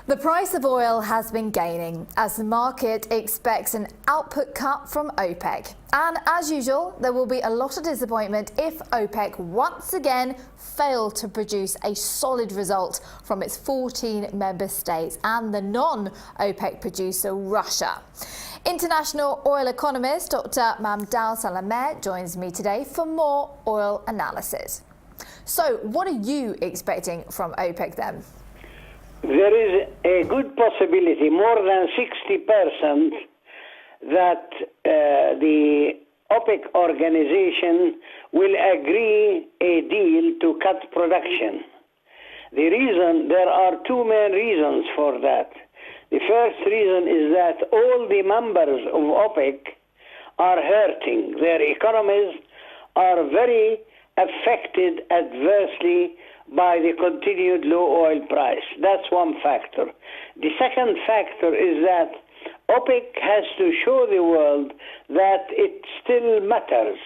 The price of oil has been gaining as the market expects an output cut from OPEC. And as usual, there will be a lot of disappointment if OPEC once again fail to produce a solid result from its 14 member states and the non-OPEC producer Russia. International oil economist Dr. Mamdouh Salameh joins me today for more oil analysis. So what are you expecting from OPEC then? There is a good possibility, more than 60%, that the OPEC organization will agree a deal to cut production. There are two main reasons for that. The first reason is that all the members of OPEC are hurting. Their economies are very affected adversely by the continued low oil price. That's one factor. The second factor is that OPEC has to show the world that it still matters.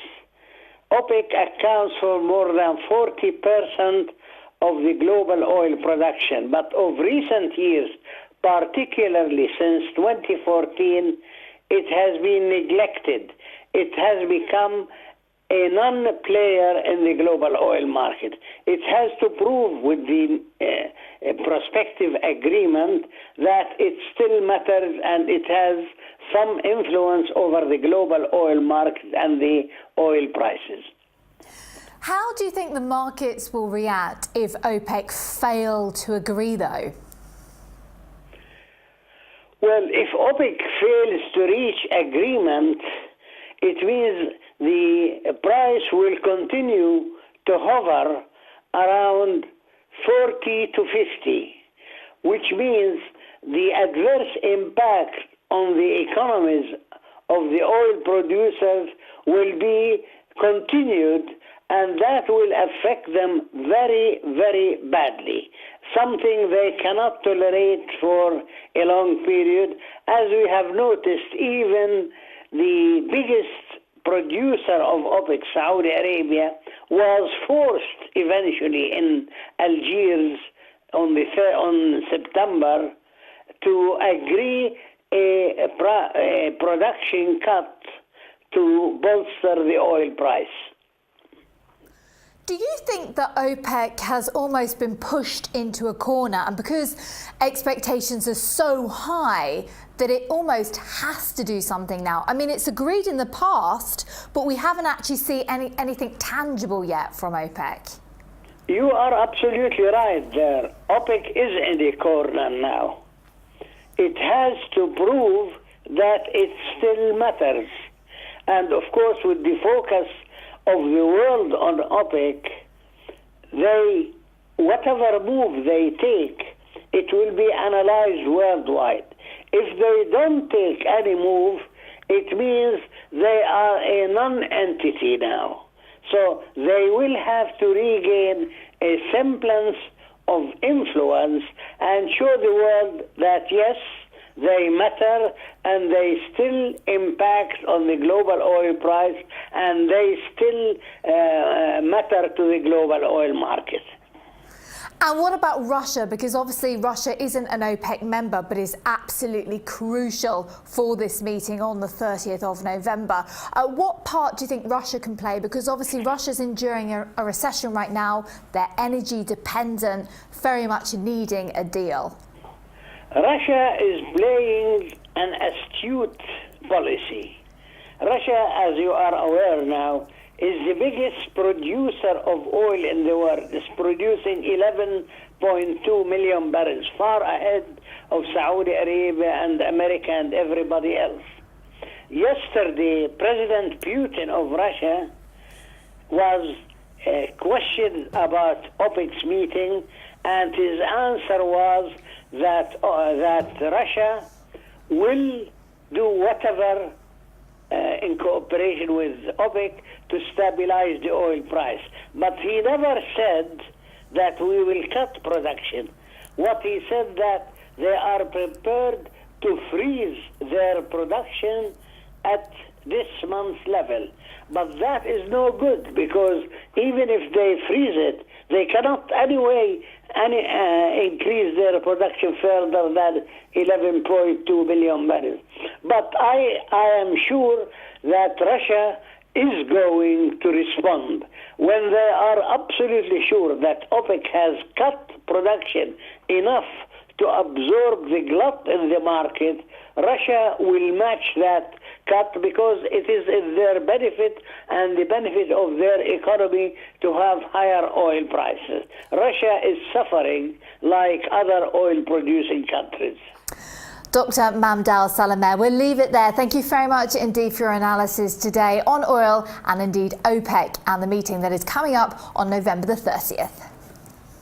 OPEC accounts for more than 40% of the global oil production, but of recent years, particularly since 2014, it has been neglected. It has become a non-player in the global oil market. It has to prove with the prospective agreement that it still matters and it has some influence over the global oil market and the oil prices. How do you think the markets will react if OPEC fail to agree, though? Well, if OPEC fails to reach agreement, it means the price will continue to hover around 40 to 50, which means the adverse impact on the economies of the oil producers will be continued, and that will affect them very, very badly, something they cannot tolerate for a long period. As we have noticed, even the biggest producer of OPEC, Saudi Arabia, was forced eventually in Algiers on September to agree a production cut to bolster the oil price. Do you think that OPEC has almost been pushed into a corner, and because expectations are so high that it almost has to do something now? I mean, it's agreed in the past, but we haven't actually seen anything tangible yet from OPEC. You are absolutely right there. OPEC is in the corner now. It has to prove that it still matters. And of course, with the focus of the world on OPEC, whatever move they take, it will be analyzed worldwide. If they don't take any move, it means they are a non-entity now. So they will have to regain a semblance of influence and show the world that yes, they matter and they still impact on the global oil price and they still matter to the global oil market. And what about Russia? Because obviously Russia isn't an OPEC member, but is absolutely crucial for this meeting on the 30th of November. What part do you think Russia can play? Because obviously Russia's enduring a recession right now. They're energy dependent, very much needing a deal. Russia is playing an astute policy. Russia, as you are aware now, is the biggest producer of oil in the world. It's producing 11.2 million barrels, far ahead of Saudi Arabia and America and everybody else. Yesterday, President Putin of Russia was questioned about OPEC's meeting, and his answer was that Russia will do whatever in cooperation with OPEC to stabilize the oil price. But he never said that we will cut production. What he said that they are prepared to freeze their production at this month's level. But that is no good, because even if they freeze it, they cannot anyway and increase their production further than 11.2 million barrels. But I am sure that Russia is going to respond when they are absolutely sure that OPEC has cut production enough to absorb the glut in the market. Russia will match that cut because it is in their benefit and the benefit of their economy to have higher oil prices. Russia is suffering like other oil-producing countries. Dr. Mamdouh Salameh, we'll leave it there. Thank you very much indeed for your analysis today on oil and indeed OPEC and the meeting that is coming up on November the 30th.